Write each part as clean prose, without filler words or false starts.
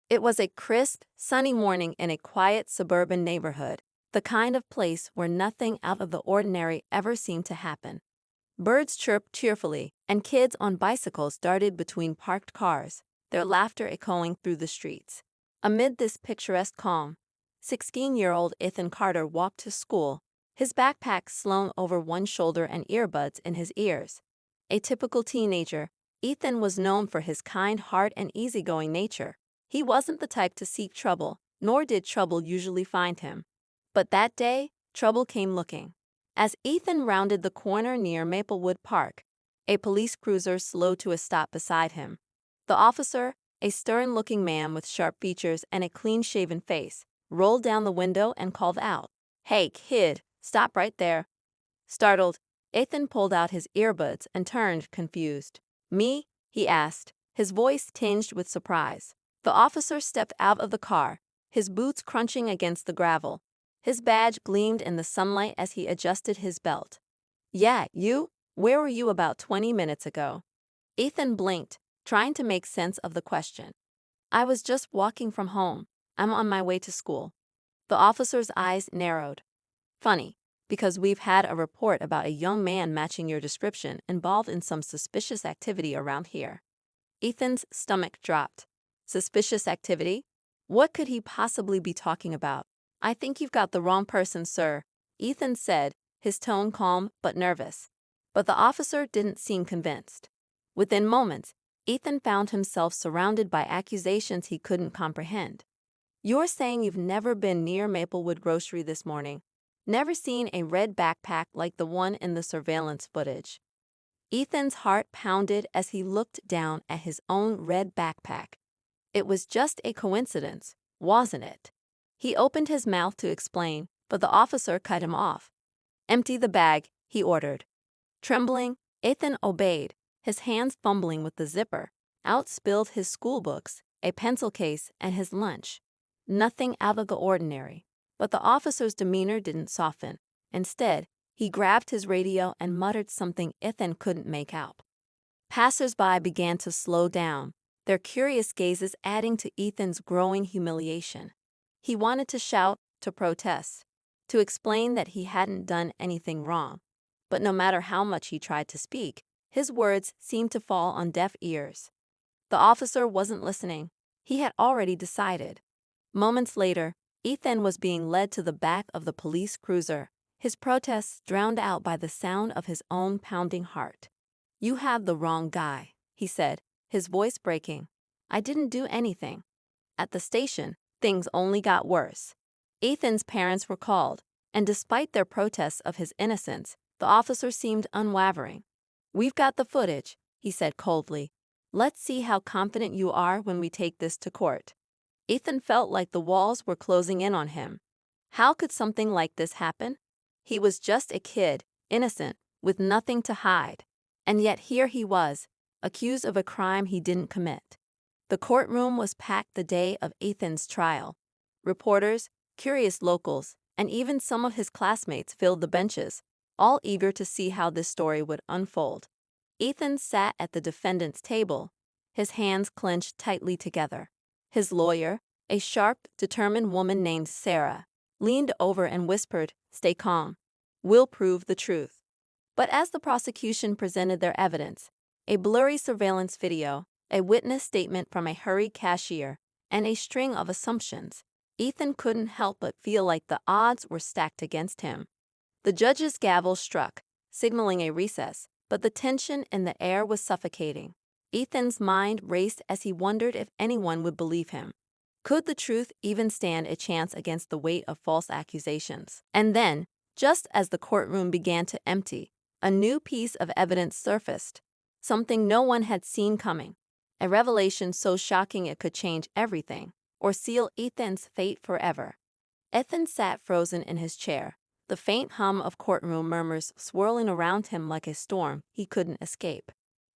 It was a crisp, sunny morning in a quiet suburban neighborhood, the kind of place where nothing out of the ordinary ever seemed to happen. Birds chirped cheerfully, and kids on bicycles darted between parked cars, their laughter echoing through the streets. Amid this picturesque calm, 16-year-old Ethan Carter walked to school, his backpack slung over one shoulder and earbuds in his ears. A typical teenager, Ethan was known for his kind heart and easygoing nature. He wasn't the type to seek trouble, nor did trouble usually find him. But that day, trouble came looking. As Ethan rounded the corner near Maplewood Park, a police cruiser slowed to a stop beside him. The officer, a stern-looking man with sharp features and a clean-shaven face, rolled down the window and called out, "Hey, kid, stop right there." Startled, Ethan pulled out his earbuds and turned, confused. "Me?" he asked, his voice tinged with surprise. The officer stepped out of the car, his boots crunching against the gravel. His badge gleamed in the sunlight as he adjusted his belt. "Yeah, you? Where were you about 20 minutes ago?" Ethan blinked, trying to make sense of the question. "I was just walking from home. I'm on my way to school." The officer's eyes narrowed. "Funny, because we've had a report about a young man matching your description involved in some suspicious activity around here." Ethan's stomach dropped. Suspicious activity? What could he possibly be talking about? "I think you've got the wrong person, sir," Ethan said, his tone calm but nervous. But the officer didn't seem convinced. Within moments, Ethan found himself surrounded by accusations he couldn't comprehend. "You're saying you've never been near Maplewood Grocery this morning? Never seen a red backpack like the one in the surveillance footage?" Ethan's heart pounded as he looked down at his own red backpack. It was just a coincidence, wasn't it? He opened his mouth to explain, but the officer cut him off. "Empty the bag," he ordered. Trembling, Ethan obeyed, his hands fumbling with the zipper. Out spilled his schoolbooks, a pencil case, and his lunch. Nothing out of the ordinary. But the officer's demeanor didn't soften. Instead, he grabbed his radio and muttered something Ethan couldn't make out. Passers-by began to slow down, their curious gazes adding to Ethan's growing humiliation. He wanted to shout, to protest, to explain that he hadn't done anything wrong. But no matter how much he tried to speak, his words seemed to fall on deaf ears. The officer wasn't listening. He had already decided. Moments later, Ethan was being led to the back of the police cruiser, his protests drowned out by the sound of his own pounding heart. "You have the wrong guy," he said, his voice breaking. "I didn't do anything." At the station, things only got worse. Ethan's parents were called, and despite their protests of his innocence, the officer seemed unwavering. "We've got the footage," he said coldly. "Let's see how confident you are when we take this to court." Ethan felt like the walls were closing in on him. How could something like this happen? He was just a kid, innocent, with nothing to hide. And yet here he was, accused of a crime he didn't commit. The courtroom was packed the day of Ethan's trial. Reporters, curious locals, and even some of his classmates filled the benches, all eager to see how this story would unfold. Ethan sat at the defendant's table, his hands clenched tightly together. His lawyer, a sharp, determined woman named Sarah, leaned over and whispered, "Stay calm. We'll prove the truth." But as the prosecution presented their evidence, a blurry surveillance video, a witness statement from a hurried cashier, and a string of assumptions, Ethan couldn't help but feel like the odds were stacked against him. The judge's gavel struck, signaling a recess, but the tension in the air was suffocating. Ethan's mind raced as he wondered if anyone would believe him. Could the truth even stand a chance against the weight of false accusations? And then, just as the courtroom began to empty, a new piece of evidence surfaced, something no one had seen coming, a revelation so shocking it could change everything, or seal Ethan's fate forever. Ethan sat frozen in his chair, the faint hum of courtroom murmurs swirling around him like a storm he couldn't escape.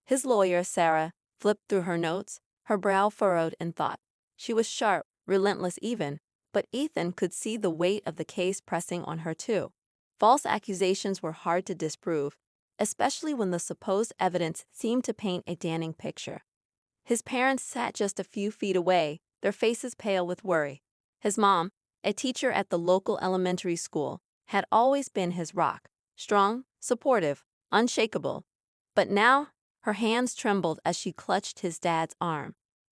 His lawyer, Sarah, flipped through her notes, her brow furrowed in thought. She was sharp, relentless even, but Ethan could see the weight of the case pressing on her too. False accusations were hard to disprove, especially when the supposed evidence seemed to paint a damning picture. His parents sat just a few feet away, their faces pale with worry. His mom, a teacher at the local elementary school, had always been his rock, strong, supportive, unshakable. But now, her hands trembled as she clutched his dad's arm.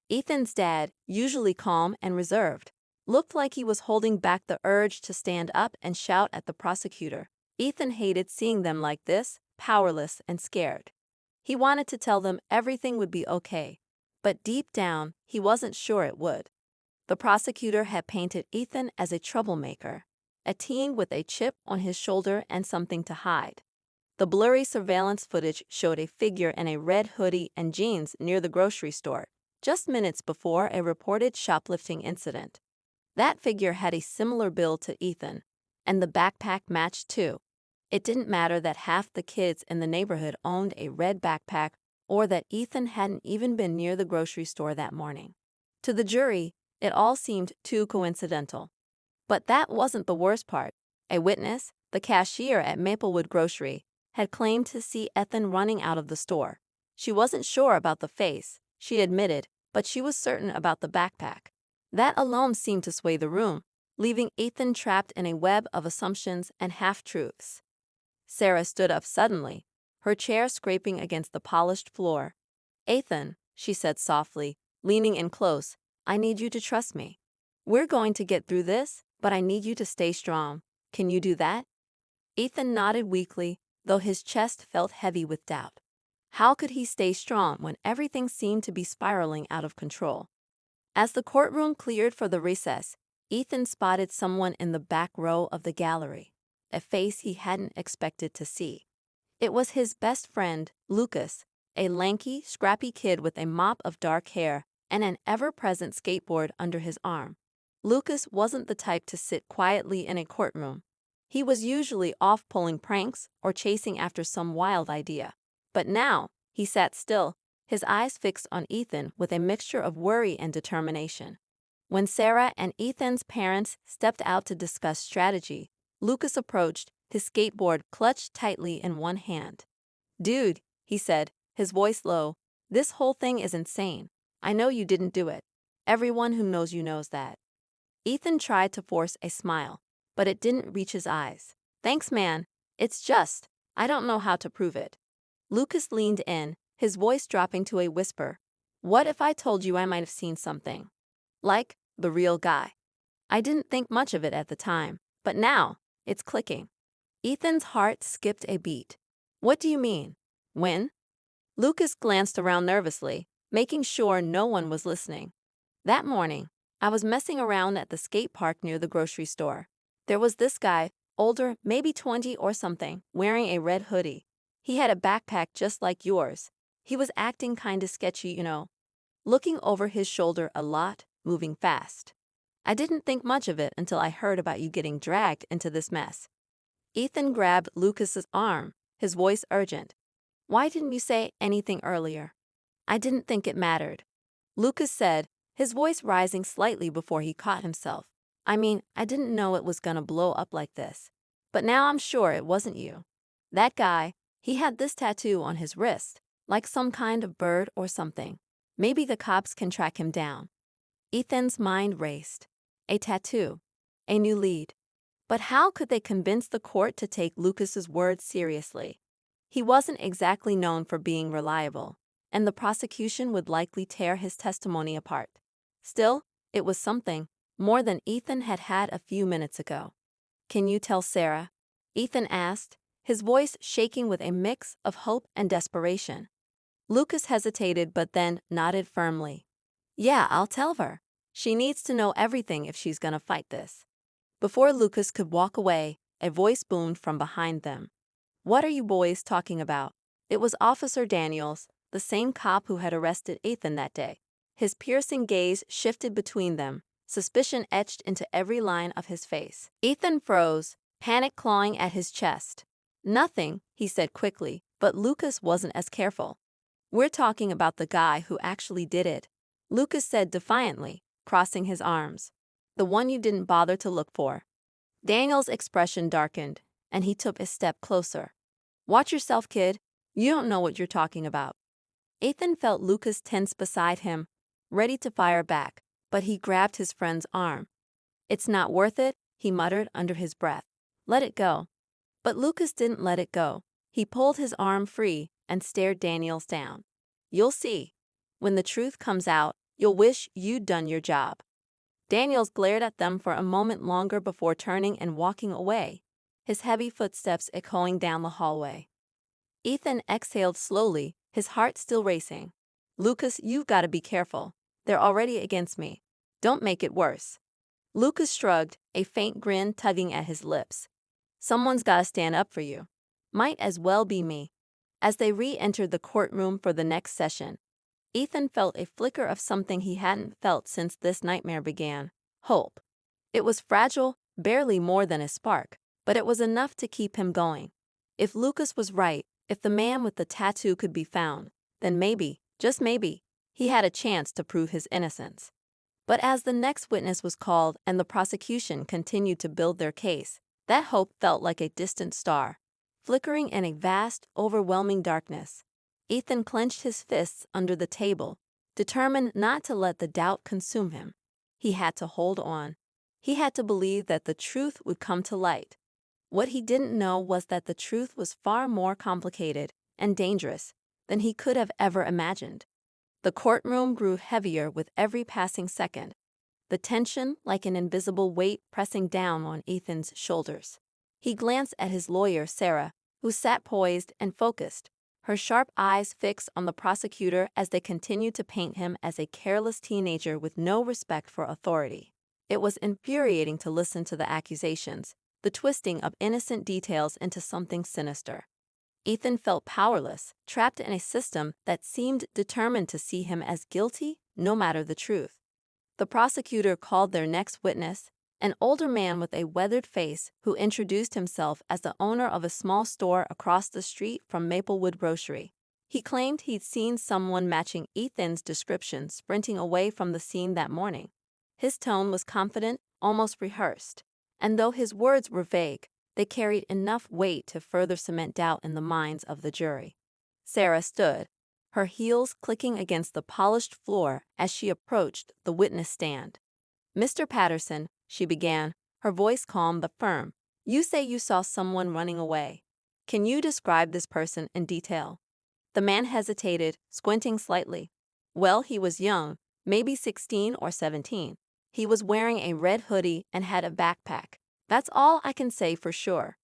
Ethan's dad, usually calm and reserved, looked like he was holding back the urge to stand up and shout at the prosecutor. Ethan hated seeing them like this, powerless and scared. He wanted to tell them everything would be okay, but deep down, he wasn't sure it would. The prosecutor had painted Ethan as a troublemaker, a teen with a chip on his shoulder and something to hide. The blurry surveillance footage showed a figure in a red hoodie and jeans near the grocery store, just minutes before a reported shoplifting incident. That figure had a similar build to Ethan, and the backpack matched too. It didn't matter that half the kids in the neighborhood owned a red backpack or that Ethan hadn't even been near the grocery store that morning. To the jury, it all seemed too coincidental. But that wasn't the worst part. A witness, the cashier at Maplewood Grocery, had claimed to see Ethan running out of the store. She wasn't sure about the face, she admitted, but she was certain about the backpack. That alone seemed to sway the room, leaving Ethan trapped in a web of assumptions and half-truths. Sarah stood up suddenly, her chair scraping against the polished floor. "Ethan," she said softly, leaning in close, "I need you to trust me. We're going to get through this, but I need you to stay strong. Can you do that?" Ethan nodded weakly, though his chest felt heavy with doubt. How could he stay strong when everything seemed to be spiraling out of control? As the courtroom cleared for the recess, Ethan spotted someone in the back row of the gallery, a face he hadn't expected to see. It was his best friend, Lucas, a lanky, scrappy kid with a mop of dark hair and an ever-present skateboard under his arm. Lucas wasn't the type to sit quietly in a courtroom. He was usually off pulling pranks or chasing after some wild idea. But now, he sat still, his eyes fixed on Ethan with a mixture of worry and determination. When Sarah and Ethan's parents stepped out to discuss strategy, Lucas approached, his skateboard clutched tightly in one hand. "Dude," he said, his voice low, "this whole thing is insane. I know you didn't do it. Everyone who knows you knows that." Ethan tried to force a smile, but it didn't reach his eyes. "Thanks, man. It's just, I don't know how to prove it." Lucas leaned in, his voice dropping to a whisper. "What if I told you I might have seen something? Like, the real guy?" I didn't think much of it at the time, but now, it's clicking. Ethan's heart skipped a beat. "What do you mean? When?" Lucas glanced around nervously, making sure no one was listening. "That morning, I was messing around at the skate park near the grocery store. There was this guy, older, maybe 20 or something, wearing a red hoodie. He had a backpack just like yours. He was acting kinda sketchy, you know. Looking over his shoulder a lot, moving fast. I didn't think much of it until I heard about you getting dragged into this mess." Ethan grabbed Lucas's arm, his voice urgent. "Why didn't you say anything earlier?" "I didn't think it mattered," Lucas said, his voice rising slightly before he caught himself. "I mean, I didn't know it was gonna blow up like this. But now I'm sure it wasn't you. That guy, he had this tattoo on his wrist, like some kind of bird or something. Maybe the cops can track him down." Ethan's mind raced. A tattoo. A new lead. But how could they convince the court to take Lucas's words seriously? He wasn't exactly known for being reliable, and the prosecution would likely tear his testimony apart. Still, it was something, more than Ethan had had a few minutes ago. "Can you tell Sarah?" Ethan asked, his voice shaking with a mix of hope and desperation. Lucas hesitated but then nodded firmly. "Yeah, I'll tell her. She needs to know everything if she's gonna fight this." Before Lucas could walk away, a voice boomed from behind them. "What are you boys talking about?" It was Officer Daniels, the same cop who had arrested Ethan that day. His piercing gaze shifted between them, suspicion etched into every line of his face. Ethan froze, panic clawing at his chest. "Nothing," he said quickly, but Lucas wasn't as careful. "We're talking about the guy who actually did it," Lucas said defiantly, crossing his arms. "The one you didn't bother to look for." Daniel's expression darkened, and he took a step closer. "Watch yourself, kid. You don't know what you're talking about." Ethan felt Lucas tense beside him, ready to fire back, but he grabbed his friend's arm. "It's not worth it," he muttered under his breath. "Let it go." But Lucas didn't let it go. He pulled his arm free and stared Daniels down. "You'll see. When the truth comes out, you'll wish you'd done your job." Daniels glared at them for a moment longer before turning and walking away, his heavy footsteps echoing down the hallway. Ethan exhaled slowly, his heart still racing. "Lucas, you've got to be careful. They're already against me. Don't make it worse." Lucas shrugged, a faint grin tugging at his lips. "Someone's got to stand up for you. Might as well be me." As they re-entered the courtroom for the next session, Ethan felt a flicker of something he hadn't felt since this nightmare began: hope. It was fragile, barely more than a spark, but it was enough to keep him going. If Lucas was right, if the man with the tattoo could be found, then maybe, just maybe, he had a chance to prove his innocence. But as the next witness was called and the prosecution continued to build their case, that hope felt like a distant star, flickering in a vast, overwhelming darkness. Ethan clenched his fists under the table, determined not to let the doubt consume him. He had to hold on. He had to believe that the truth would come to light. What he didn't know was that the truth was far more complicated and dangerous than he could have ever imagined. The courtroom grew heavier with every passing second, the tension like an invisible weight pressing down on Ethan's shoulders. He glanced at his lawyer, Sarah, who sat poised and focused, her sharp eyes fixed on the prosecutor as they continued to paint him as a careless teenager with no respect for authority. It was infuriating to listen to the accusations, the twisting of innocent details into something sinister. Ethan felt powerless, trapped in a system that seemed determined to see him as guilty, no matter the truth. The prosecutor called their next witness, an older man with a weathered face who introduced himself as the owner of a small store across the street from Maplewood Grocery. He claimed he'd seen someone matching Ethan's description sprinting away from the scene that morning. His tone was confident, almost rehearsed, and though his words were vague, they carried enough weight to further cement doubt in the minds of the jury. Sarah stood, her heels clicking against the polished floor as she approached the witness stand. "Mr. Patterson," she began, her voice calm but firm, "you say you saw someone running away. Can you describe this person in detail?" The man hesitated, squinting slightly. "Well, he was young, maybe 16 or 17. He was wearing a red hoodie and had a backpack. That's all I can say for sure."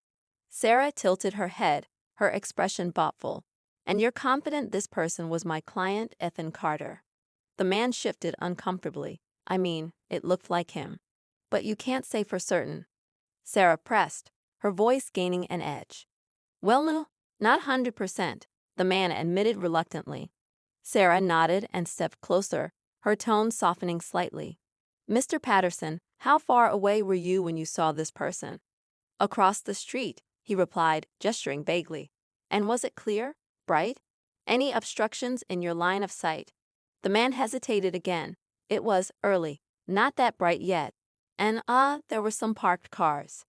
Sarah tilted her head, her expression thoughtful. "And you're confident this person was my client, Ethan Carter?" The man shifted uncomfortably. "I mean, it looked like him. But you can't say for certain." Sarah pressed, her voice gaining an edge. "Well, no, not 100%, the man admitted reluctantly. Sarah nodded and stepped closer, her tone softening slightly. "Mr. Patterson, how far away were you when you saw this person?" "Across the street," he replied, gesturing vaguely. "And was it clear? Bright? Any obstructions in your line of sight?" The man hesitated again. "It was early, not that bright yet. And there were some parked cars."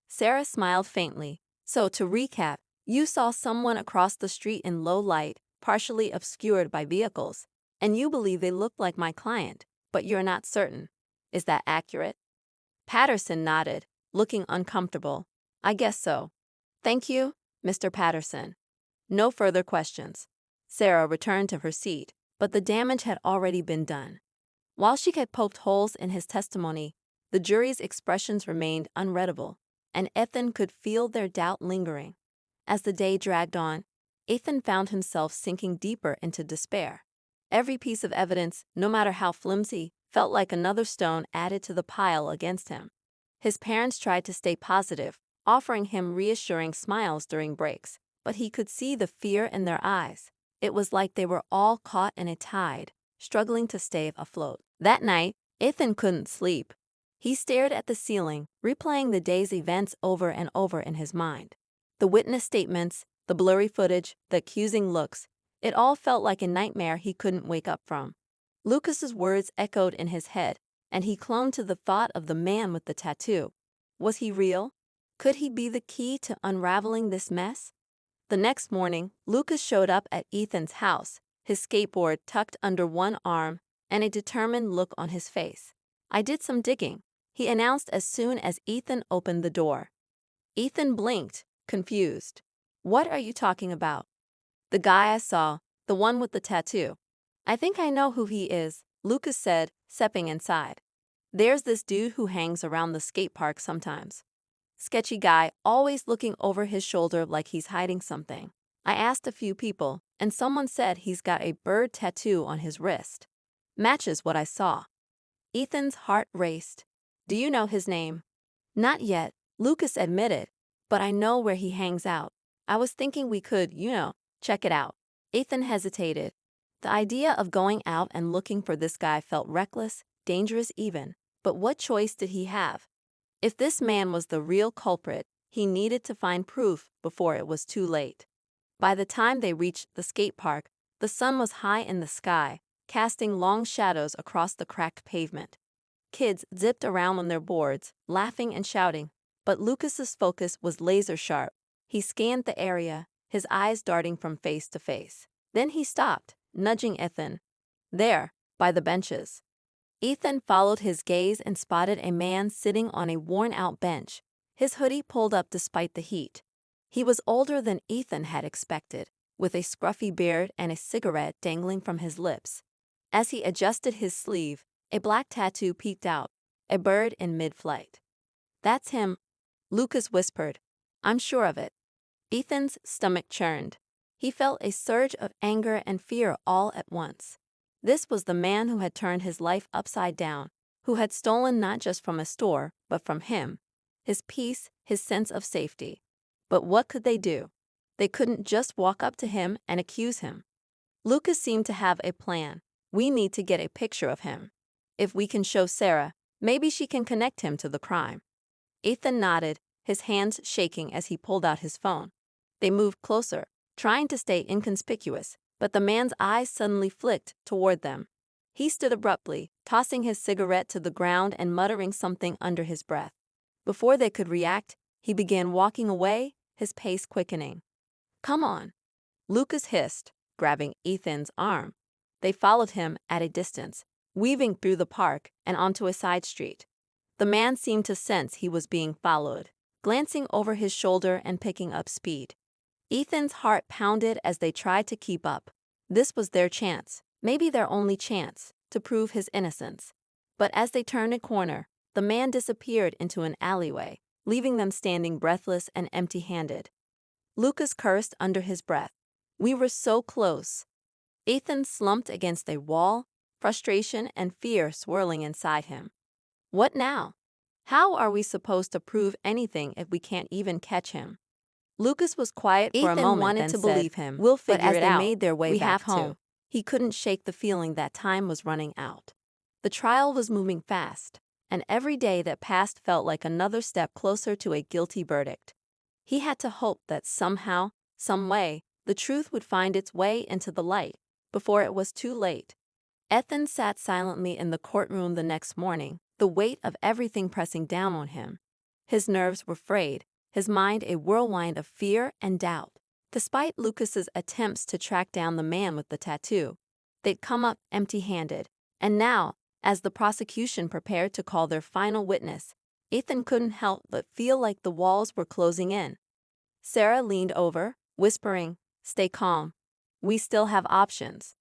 Sarah smiled faintly. "So to recap, you saw someone across the street in low light, partially obscured by vehicles, and you believe they looked like my client, but you're not certain. Is that accurate?" Patterson nodded, looking uncomfortable. "I guess so. Thank you, Mr. Patterson." No further questions. Sarah returned to her seat, but the damage had already been done. While she had poked holes in his testimony, the jury's expressions remained unreadable, and Ethan could feel their doubt lingering. As the day dragged on, Ethan found himself sinking deeper into despair. Every piece of evidence, no matter how flimsy, felt like another stone added to the pile against him. His parents tried to stay positive, offering him reassuring smiles during breaks, but he could see the fear in their eyes. It was like they were all caught in a tide, struggling to stay afloat. That night, Ethan couldn't sleep. He stared at the ceiling, replaying the day's events over and over in his mind. The witness statements, the blurry footage, the accusing looks, it all felt like a nightmare he couldn't wake up from. Lucas's words echoed in his head, and he clung to the thought of the man with the tattoo. Was he real? Could he be the key to unraveling this mess? The next morning, Lucas showed up at Ethan's house, his skateboard tucked under one arm, and a determined look on his face. "I did some digging," he announced as soon as Ethan opened the door. Ethan blinked, confused. "What are you talking about?" "The guy I saw, the one with the tattoo." "I think I know who he is," Lucas said, stepping inside. "There's this dude who hangs around the skate park sometimes. Sketchy guy, always looking over his shoulder like he's hiding something. I asked a few people, and someone said he's got a bird tattoo on his wrist. Matches what I saw." Ethan's heart raced. "Do you know his name?" "Not yet," Lucas admitted, "but I know where he hangs out. I was thinking we could, check it out." Ethan hesitated. The idea of going out and looking for this guy felt reckless, dangerous even, but what choice did he have? If this man was the real culprit, he needed to find proof before it was too late. By the time they reached the skate park, the sun was high in the sky, casting long shadows across the cracked pavement. Kids zipped around on their boards, laughing and shouting, but Lucas's focus was laser-sharp. He scanned the area, his eyes darting from face to face. Then he stopped, nudging Ethan. "There, by the benches." Ethan followed his gaze and spotted a man sitting on a worn-out bench, his hoodie pulled up despite the heat. He was older than Ethan had expected, with a scruffy beard and a cigarette dangling from his lips. As he adjusted his sleeve, a black tattoo peeked out, a bird in mid-flight. "That's him," Lucas whispered. "I'm sure of it." Ethan's stomach churned. He felt a surge of anger and fear all at once. This was the man who had turned his life upside down, who had stolen not just from a store, but from him, his peace, his sense of safety. But what could they do? They couldn't just walk up to him and accuse him. Lucas seemed to have a plan. "We need to get a picture of him. If we can show Sarah, maybe she can connect him to the crime." Ethan nodded, his hands shaking as he pulled out his phone. They moved closer, trying to stay inconspicuous, but the man's eyes suddenly flicked toward them. He stood abruptly, tossing his cigarette to the ground and muttering something under his breath. Before they could react, he began walking away, his pace quickening. "Come on," Lucas hissed, grabbing Ethan's arm. They followed him at a distance, weaving through the park and onto a side street. The man seemed to sense he was being followed, glancing over his shoulder and picking up speed. Ethan's heart pounded as they tried to keep up. This was their chance, maybe their only chance, to prove his innocence. But as they turned a corner, the man disappeared into an alleyway, leaving them standing breathless and empty-handed. Lucas cursed under his breath. "We were so close." Ethan slumped against a wall, frustration and fear swirling inside him. What now? How are we supposed to prove anything if we can't even catch him? Lucas was quiet for a moment, wanted to believe him. "We'll figure it out." But as they made their way back home, he couldn't shake the feeling that time was running out. The trial was moving fast, and every day that passed felt like another step closer to a guilty verdict. He had to hope that somehow, some way, the truth would find its way into the light before it was too late. Ethan sat silently in the courtroom the next morning, the weight of everything pressing down on him. His nerves were frayed, his mind a whirlwind of fear and doubt. Despite Lucas's attempts to track down the man with the tattoo, they'd come up empty-handed. And now, as the prosecution prepared to call their final witness, Ethan couldn't help but feel like the walls were closing in. Sarah leaned over, whispering, "Stay calm. We still have options."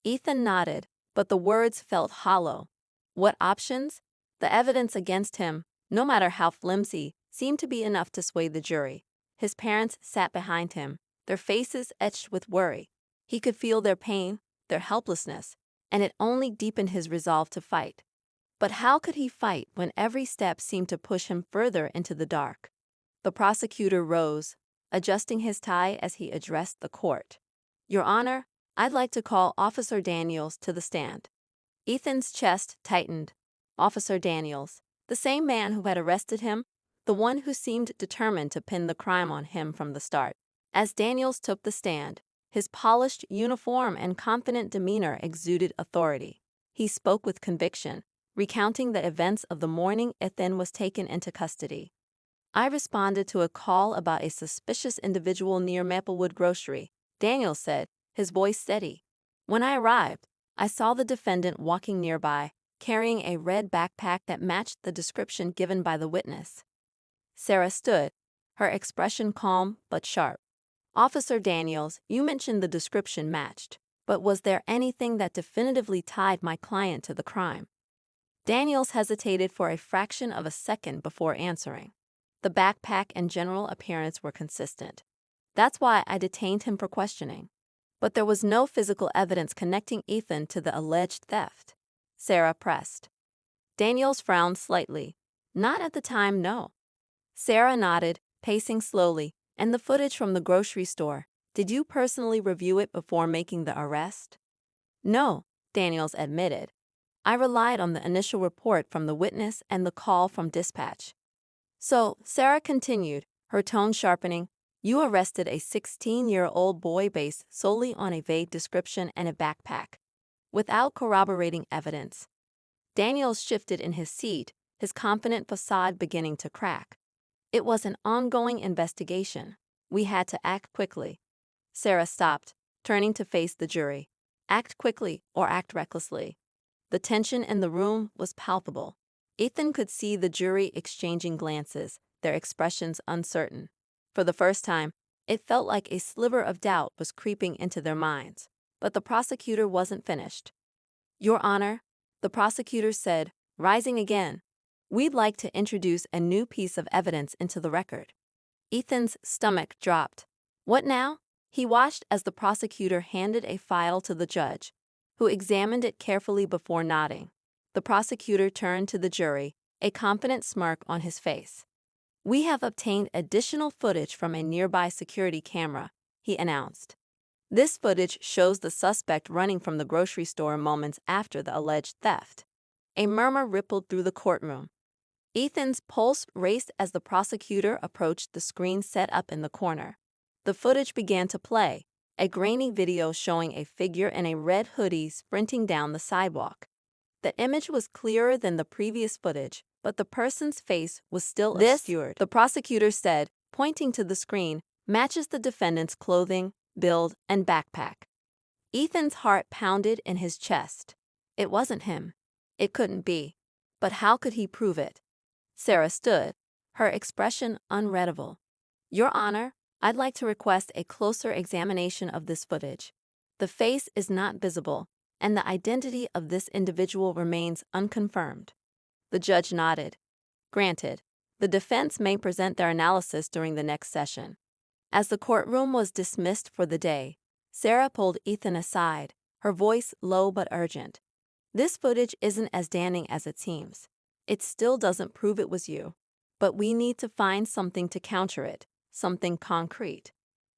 Ethan nodded, but the words felt hollow. What options? The evidence against him, no matter how flimsy, seemed to be enough to sway the jury. His parents sat behind him, their faces etched with worry. He could feel their pain, their helplessness, and it only deepened his resolve to fight. But how could he fight when every step seemed to push him further into the dark? The prosecutor rose, adjusting his tie as he addressed the court. "Your Honor, I'd like to call Officer Daniels to the stand." Ethan's chest tightened. Officer Daniels, the same man who had arrested him, the one who seemed determined to pin the crime on him from the start. As Daniels took the stand, his polished uniform and confident demeanor exuded authority. He spoke with conviction, recounting the events of the morning Ethan was taken into custody. "I responded to a call about a suspicious individual near Maplewood Grocery," Daniels said, his voice steady. "When I arrived, I saw the defendant walking nearby, carrying a red backpack that matched the description given by the witness. Sarah stood, her expression calm but sharp. Officer Daniels, you mentioned the description matched, but was there anything that definitively tied my client to the crime? Daniels hesitated for a fraction of a second before answering. The backpack and general appearance were consistent. That's why I detained him for questioning. But there was no physical evidence connecting Ethan to the alleged theft. Sarah pressed. Daniels frowned slightly. Not at the time, no. Sarah nodded, pacing slowly. And the footage from the grocery store, did you personally review it before making the arrest? No, Daniels admitted. I relied on the initial report from the witness and the call from dispatch. So, Sarah continued, her tone sharpening, you arrested a 16-year-old boy based solely on a vague description and a backpack, without corroborating evidence. Daniels shifted in his seat, his confident facade beginning to crack. It was an ongoing investigation. We had to act quickly. Sarah stopped, turning to face the jury. Act quickly or act recklessly. The tension in the room was palpable. Ethan could see the jury exchanging glances, their expressions uncertain. For the first time, it felt like a sliver of doubt was creeping into their minds. But the prosecutor wasn't finished. Your Honor, the prosecutor said, rising again, we'd like to introduce a new piece of evidence into the record. Ethan's stomach dropped. What now? He watched as the prosecutor handed a file to the judge, who examined it carefully before nodding. The prosecutor turned to the jury, a confident smirk on his face. We have obtained additional footage from a nearby security camera, he announced. This footage shows the suspect running from the grocery store moments after the alleged theft. A murmur rippled through the courtroom. Ethan's pulse raced as the prosecutor approached the screen set up in the corner. The footage began to play, a grainy video showing a figure in a red hoodie sprinting down the sidewalk. The image was clearer than the previous footage, but the person's face was still obscured. The prosecutor said, pointing to the screen, matches the defendant's clothing, build, and backpack. Ethan's heart pounded in his chest. It wasn't him. It couldn't be. But how could he prove it? Sarah stood, her expression unreadable. Your Honor, I'd like to request a closer examination of this footage. The face is not visible, and the identity of this individual remains unconfirmed. The judge nodded. Granted, the defense may present their analysis during the next session. As the courtroom was dismissed for the day, Sarah pulled Ethan aside, her voice low but urgent. This footage isn't as damning as it seems. It still doesn't prove it was you. But we need to find something to counter it, something concrete.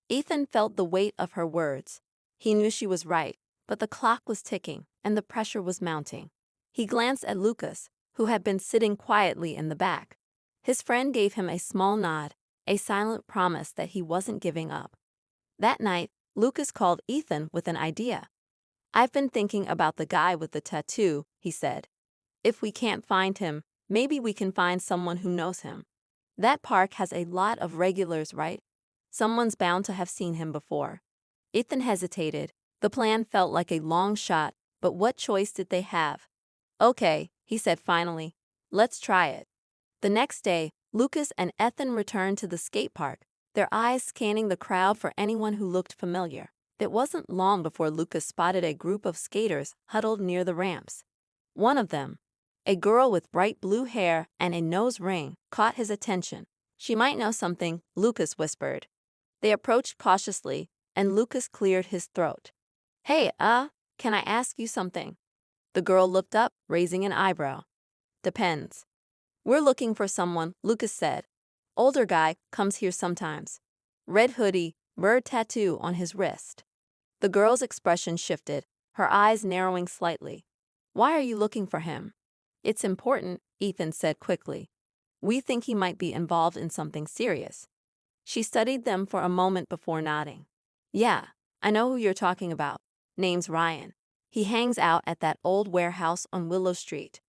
Ethan felt the weight of her words. He knew she was right, but the clock was ticking and the pressure was mounting. He glanced at Lucas, who had been sitting quietly in the back. His friend gave him a small nod, a silent promise that he wasn't giving up. That night, Lucas called Ethan with an idea. I've been thinking about the guy with the tattoo, he said. If we can't find him, maybe we can find someone who knows him. That park has a lot of regulars, right? Someone's bound to have seen him before. Ethan hesitated. The plan felt like a long shot, but what choice did they have? Okay, he said finally. Let's try it. The next day, Lucas and Ethan returned to the skate park, their eyes scanning the crowd for anyone who looked familiar. It wasn't long before Lucas spotted a group of skaters huddled near the ramps. One of them, a girl with bright blue hair and a nose ring, caught his attention. She might know something, Lucas whispered. They approached cautiously, and Lucas cleared his throat. Hey, can I ask you something? The girl looked up, raising an eyebrow. Depends. We're looking for someone, Lucas said. Older guy, comes here sometimes. Red hoodie, bird tattoo on his wrist. The girl's expression shifted, her eyes narrowing slightly. Why are you looking for him? It's important, Ethan said quickly. We think he might be involved in something serious. She studied them for a moment before nodding. Yeah, I know who you're talking about. Name's Ryan. He hangs out at that old warehouse on Willow Street.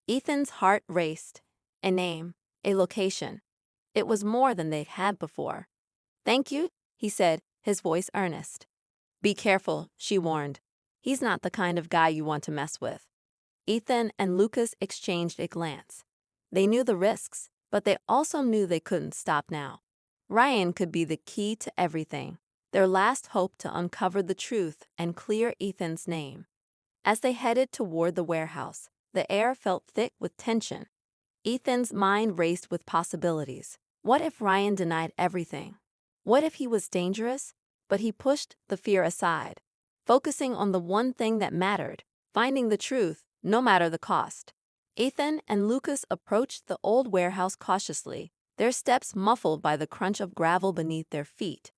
Ethan's heart raced. A name, a location. It was more than they'd had before. Thank you, he said, his voice earnest. Be careful, she warned. He's not the kind of guy you want to mess with. Ethan and Lucas exchanged a glance. They knew the risks, but they also knew they couldn't stop now. Ryan could be the key to everything, their last hope to uncover the truth and clear Ethan's name. As they headed toward the warehouse, the air felt thick with tension. Ethan's mind raced with possibilities. What if Ryan denied everything? What if he was dangerous? But he pushed the fear aside, focusing on the one thing that mattered, finding the truth, no matter the cost. Ethan and Lucas approached the old warehouse cautiously, their steps muffled by the crunch of gravel beneath their feet.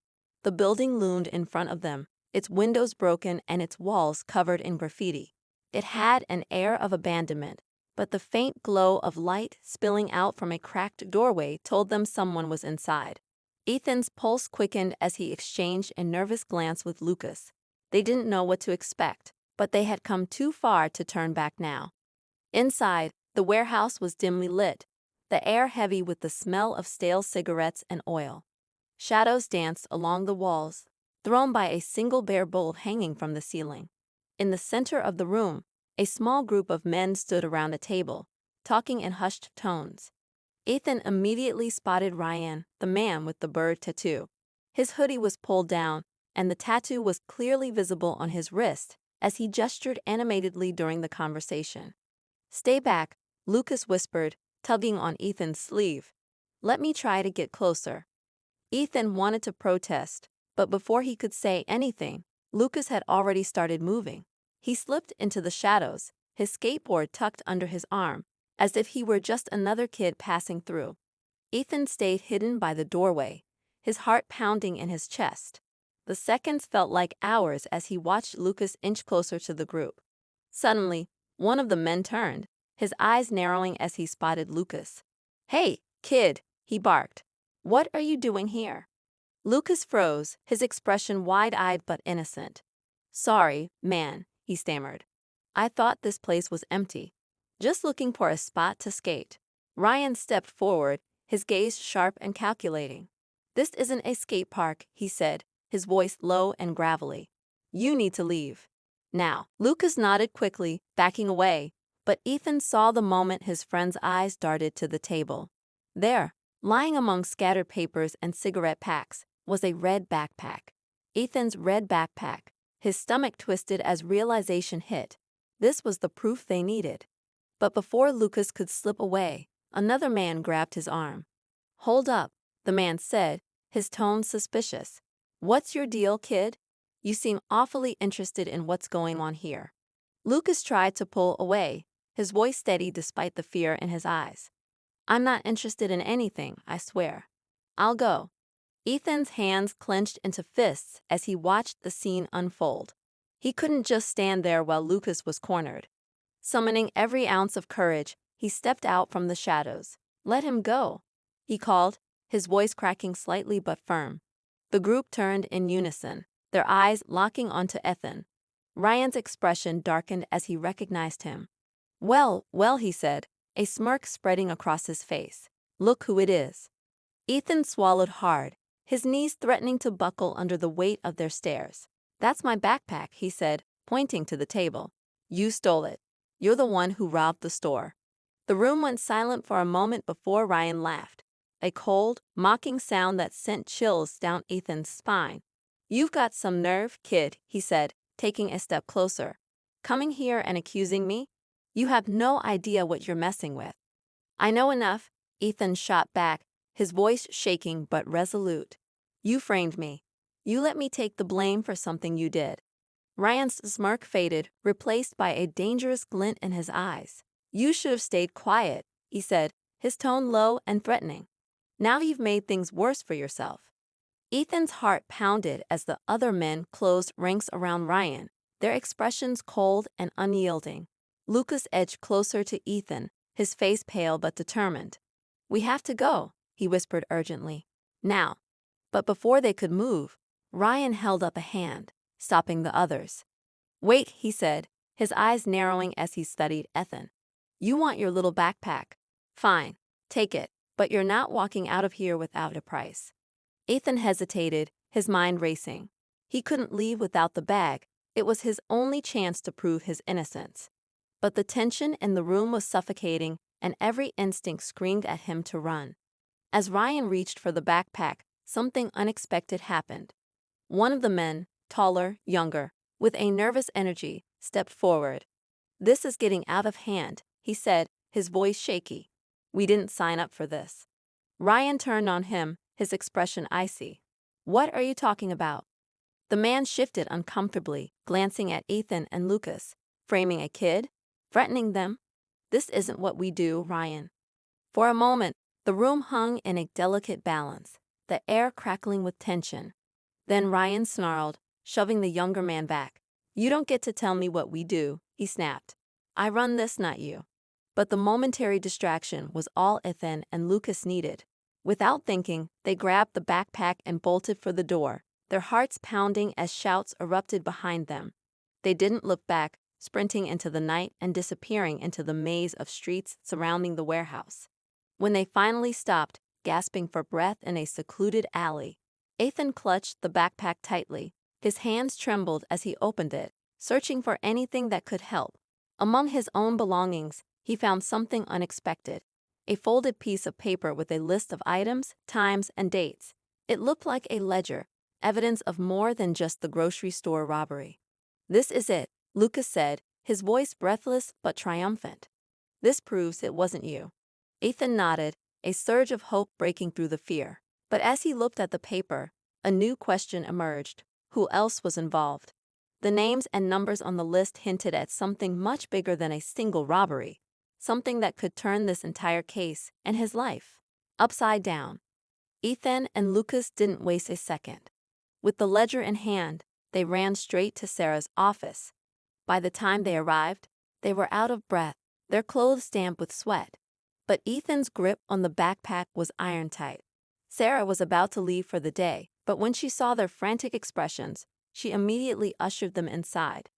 The building loomed in front of them, its windows broken and its walls covered in graffiti. It had an air of abandonment, but the faint glow of light spilling out from a cracked doorway told them someone was inside. Ethan's pulse quickened as he exchanged a nervous glance with Lucas. They didn't know what to expect, but they had come too far to turn back now. Inside, the warehouse was dimly lit, the air heavy with the smell of stale cigarettes and oil. Shadows danced along the walls, thrown by a single bare bulb hanging from the ceiling. In the center of the room, a small group of men stood around a table, talking in hushed tones. Ethan immediately spotted Ryan, the man with the bird tattoo. His hoodie was pulled down, and the tattoo was clearly visible on his wrist as he gestured animatedly during the conversation. "Stay back," Lucas whispered, tugging on Ethan's sleeve. "Let me try to get closer." Ethan wanted to protest, but before he could say anything, Lucas had already started moving. He slipped into the shadows, his skateboard tucked under his arm, as if he were just another kid passing through. Ethan stayed hidden by the doorway, his heart pounding in his chest. The seconds felt like hours as he watched Lucas inch closer to the group. Suddenly, one of the men turned, his eyes narrowing as he spotted Lucas. "Hey, kid," he barked. "What are you doing here?" Lucas froze, his expression wide-eyed but innocent. "Sorry, man," he stammered. "I thought this place was empty. Just looking for a spot to skate." Ryan stepped forward, his gaze sharp and calculating. "This isn't a skate park," he said, his voice low and gravelly. "You need to leave. Now." Lucas nodded quickly, backing away, but Ethan saw the moment his friend's eyes darted to the table. There, lying among scattered papers and cigarette packs, was a red backpack. Ethan's red backpack. His stomach twisted as realization hit. This was the proof they needed. But before Lucas could slip away, another man grabbed his arm. "Hold up," the man said, his tone suspicious. "What's your deal, kid? You seem awfully interested in what's going on here." Lucas tried to pull away, his voice steady despite the fear in his eyes. "I'm not interested in anything, I swear. I'll go." Ethan's hands clenched into fists as he watched the scene unfold. He couldn't just stand there while Lucas was cornered. Summoning every ounce of courage, he stepped out from the shadows. "Let him go," he called, his voice cracking slightly but firm. The group turned in unison, their eyes locking onto Ethan. Ryan's expression darkened as he recognized him. Well, he said, a smirk spreading across his face. "Look who it is." Ethan swallowed hard, his knees threatening to buckle under the weight of their stares. "That's my backpack," he said, pointing to the table. "You stole it. You're the one who robbed the store." The room went silent for a moment before Ryan laughed, a cold, mocking sound that sent chills down Ethan's spine. "You've got some nerve, kid," he said, taking a step closer. "Coming here and accusing me? You have no idea what you're messing with." "I know enough," Ethan shot back, his voice shaking but resolute. "You framed me. You let me take the blame for something you did." Ryan's smirk faded, replaced by a dangerous glint in his eyes. "You should have stayed quiet," he said, his tone low and threatening. "Now you've made things worse for yourself." Ethan's heart pounded as the other men closed ranks around Ryan, their expressions cold and unyielding. Lucas edged closer to Ethan, his face pale but determined. "We have to go," he whispered urgently. "Now." But before they could move, Ryan held up a hand, stopping the others. "Wait," he said, his eyes narrowing as he studied Ethan. "You want your little backpack. Fine, take it, but you're not walking out of here without a price." Ethan hesitated, his mind racing. He couldn't leave without the bag, It was his only chance to prove his innocence. But the tension in the room was suffocating, and every instinct screamed at him to run. As Ryan reached for the backpack, something unexpected happened. One of the men, taller, younger, with a nervous energy, stepped forward. "This is getting out of hand," he said, his voice shaky. "We didn't sign up for this." Ryan turned on him, his expression icy. "What are you talking about?" The man shifted uncomfortably, glancing at Ethan and Lucas. "Framing a kid? Threatening them? This isn't what we do, Ryan." For a moment, the room hung in a delicate balance, the air crackling with tension. Then Ryan snarled, shoving the younger man back. "You don't get to tell me what we do," he snapped. "I run this, not you." But the momentary distraction was all Ethan and Lucas needed. Without thinking, they grabbed the backpack and bolted for the door, their hearts pounding as shouts erupted behind them. They didn't look back, sprinting into the night and disappearing into the maze of streets surrounding the warehouse. When they finally stopped, gasping for breath in a secluded alley, Ethan clutched the backpack tightly. His hands trembled as he opened it, searching for anything that could help. Among his own belongings, he found something unexpected: a folded piece of paper with a list of items, times, and dates. It looked like a ledger, evidence of more than just the grocery store robbery. "This is it," Lucas said, his voice breathless but triumphant. "This proves it wasn't you." Ethan nodded, a surge of hope breaking through the fear. But as he looked at the paper, a new question emerged. Who else was involved? The names and numbers on the list hinted at something much bigger than a single robbery, something that could turn this entire case and his life upside down. Ethan and Lucas didn't waste a second. With the ledger in hand, they ran straight to Sarah's office. By the time they arrived, they were out of breath, their clothes damp with sweat. But Ethan's grip on the backpack was iron tight. Sarah was about to leave for the day, but when she saw their frantic expressions, she immediately ushered them inside.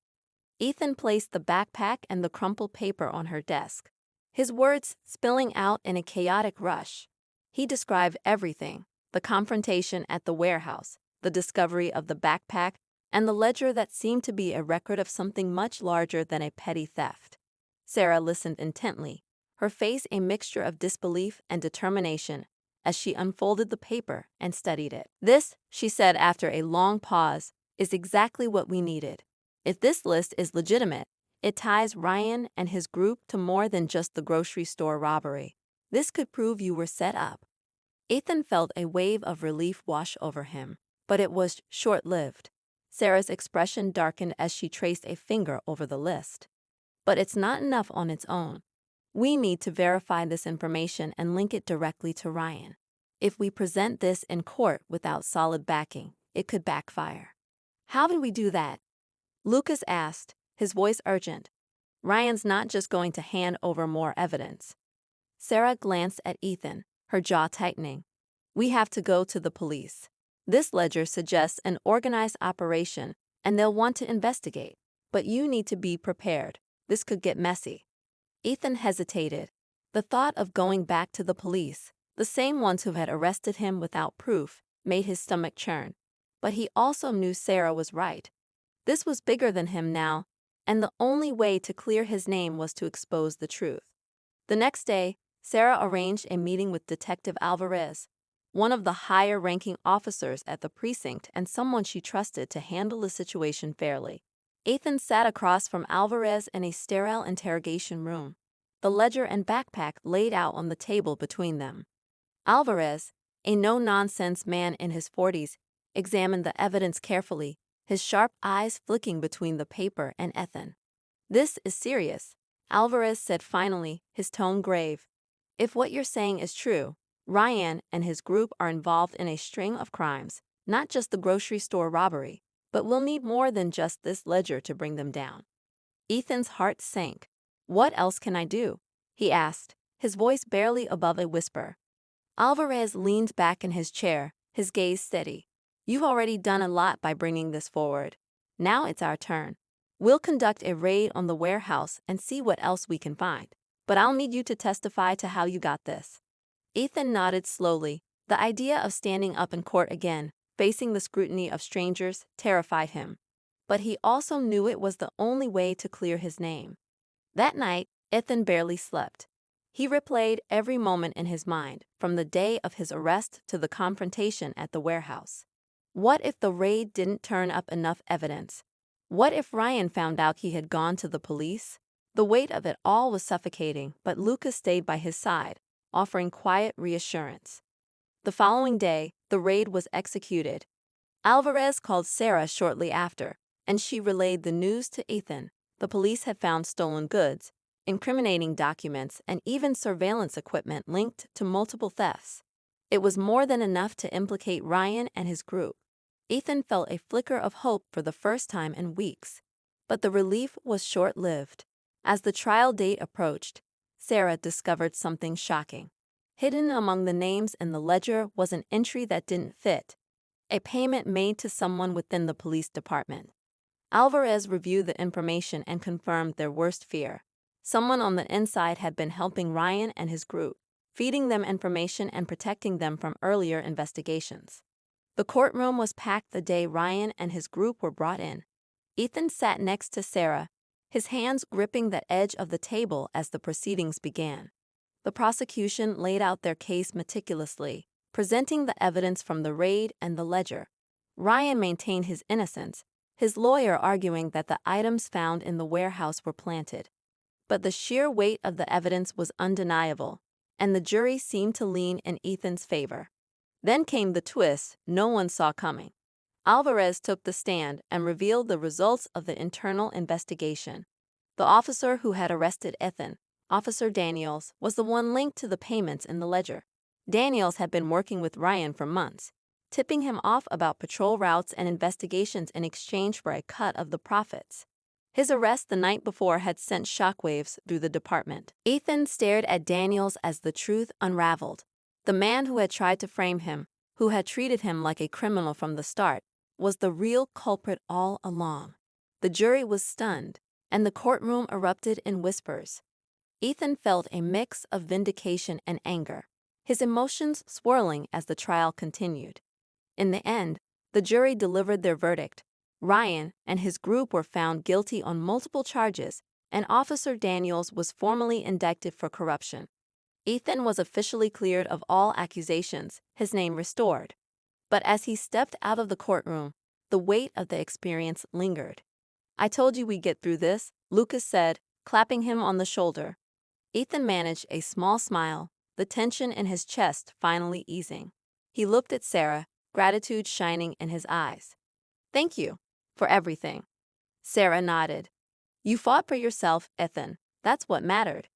Ethan placed the backpack and the crumpled paper on her desk, his words spilling out in a chaotic rush. He described everything: the confrontation at the warehouse, the discovery of the backpack, and the ledger that seemed to be a record of something much larger than a petty theft. Sarah listened intently, her face a mixture of disbelief and determination, as she unfolded the paper and studied it. "This," she said after a long pause, "is exactly what we needed. If this list is legitimate, it ties Ryan and his group to more than just the grocery store robbery. This could prove you were set up." Ethan felt a wave of relief wash over him, but it was short-lived. Sarah's expression darkened as she traced a finger over the list. "But it's not enough on its own. We need to verify this information and link it directly to Ryan. If we present this in court without solid backing, it could backfire." "How do we do that?" Lucas asked, his voice urgent. "Ryan's not just going to hand over more evidence." Sarah glanced at Ethan, her jaw tightening. "We have to go to the police. This ledger suggests an organized operation, and they'll want to investigate. But you need to be prepared. This could get messy." Ethan hesitated. The thought of going back to the police, the same ones who had arrested him without proof, made his stomach churn. But he also knew Sarah was right. This was bigger than him now, and the only way to clear his name was to expose the truth. The next day, Sarah arranged a meeting with Detective Alvarez, one of the higher-ranking officers at the precinct and someone she trusted to handle the situation fairly. Ethan sat across from Alvarez in a sterile interrogation room, the ledger and backpack laid out on the table between them. Alvarez, a no-nonsense man in his 40s, examined the evidence carefully, his sharp eyes flicking between the paper and Ethan. "This is serious," Alvarez said finally, his tone grave. "If what you're saying is true, Ryan and his group are involved in a string of crimes, not just the grocery store robbery. But we'll need more than just this ledger to bring them down." Ethan's heart sank. "What else can I do?" he asked, his voice barely above a whisper. Alvarez leaned back in his chair, his gaze steady. "You've already done a lot by bringing this forward. Now it's our turn. We'll conduct a raid on the warehouse and see what else we can find. But I'll need you to testify to how you got this." Ethan nodded slowly. The idea of standing up in court again, facing the scrutiny of strangers, terrified him. but he also knew it was the only way to clear his name. That night, Ethan barely slept. He replayed every moment in his mind, from the day of his arrest to the confrontation at the warehouse. What if the raid didn't turn up enough evidence? What if Ryan found out he had gone to the police? The weight of it all was suffocating, but Lucas stayed by his side, offering quiet reassurance. The following day, the raid was executed. Alvarez called Sarah shortly after, and she relayed the news to Ethan. The police had found stolen goods, incriminating documents, and even surveillance equipment linked to multiple thefts. It was more than enough to implicate Ryan and his group. Ethan felt a flicker of hope for the first time in weeks. But the relief was short-lived. As the trial date approached, Sarah discovered something shocking. Hidden among the names in the ledger was an entry that didn't fit. A payment made to someone within the police department. Alvarez reviewed the information and confirmed their worst fear. Someone on the inside had been helping Ryan and his group, feeding them information and protecting them from earlier investigations. The courtroom was packed the day Ryan and his group were brought in. Ethan sat next to Sarah, his hands gripping the edge of the table as the proceedings began. The prosecution laid out their case meticulously, presenting the evidence from the raid and the ledger. Ryan maintained his innocence, his lawyer arguing that the items found in the warehouse were planted. But the sheer weight of the evidence was undeniable, and the jury seemed to lean in Ethan's favor. Then came the twist no one saw coming. Alvarez took the stand and revealed the results of the internal investigation. The officer who had arrested Ethan, Officer Daniels, was the one linked to the payments in the ledger. Daniels had been working with Ryan for months, tipping him off about patrol routes and investigations in exchange for a cut of the profits. His arrest the night before had sent shockwaves through the department. Ethan stared at Daniels as the truth unraveled. The man who had tried to frame him, who had treated him like a criminal from the start, was the real culprit all along. The jury was stunned, and the courtroom erupted in whispers. Ethan felt a mix of vindication and anger, his emotions swirling as the trial continued. In the end, the jury delivered their verdict. Ryan and his group were found guilty on multiple charges, and Officer Daniels was formally indicted for corruption. Ethan was officially cleared of all accusations, his name restored. But as he stepped out of the courtroom, the weight of the experience lingered. "I told you we'd get through this," Lucas said, clapping him on the shoulder. Ethan managed a small smile, the tension in his chest finally easing. He looked at Sarah, gratitude shining in his eyes. "Thank you for everything." Sarah nodded. "You fought for yourself, Ethan. That's what mattered."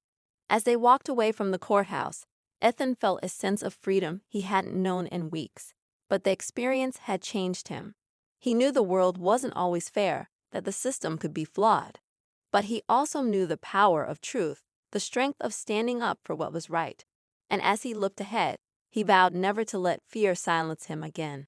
As they walked away from the courthouse, Ethan felt a sense of freedom he hadn't known in weeks. But the experience had changed him. He knew the world wasn't always fair, that the system could be flawed. But he also knew the power of truth, the strength of standing up for what was right. And as he looked ahead, he vowed never to let fear silence him again.